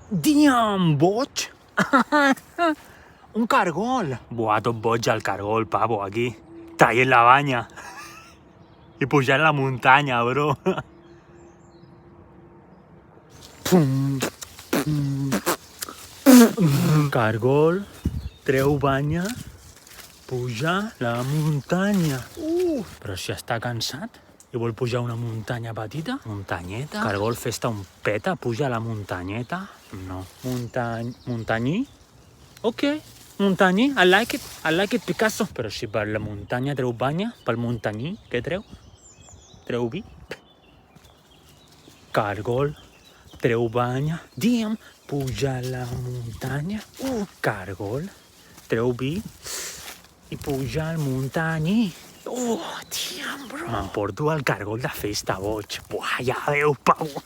Diam, boig! Un cargol! Buah, tot boig el cargol, pavo, aquí. Traient la banya. I pujant la muntanya, bro. Cargol, treu banya, puja la muntanya. Però si està cansat i vol pujar una muntanya petita, muntanyeta. Cargol, fes-te un peta, puja la muntanyeta. No. Muntanyí? Ok. Muntanyí, I like it, Picasso. Però si per la muntanya treu banya, pel muntanyí, què treu? Treu vi? Cargol, treu banya. Diam, puja la muntanya. Cargol, treu vi i puja al muntanyí. Diam, bro. M'emporto el cargol de festa, boig. Buah, ja veus, pavo.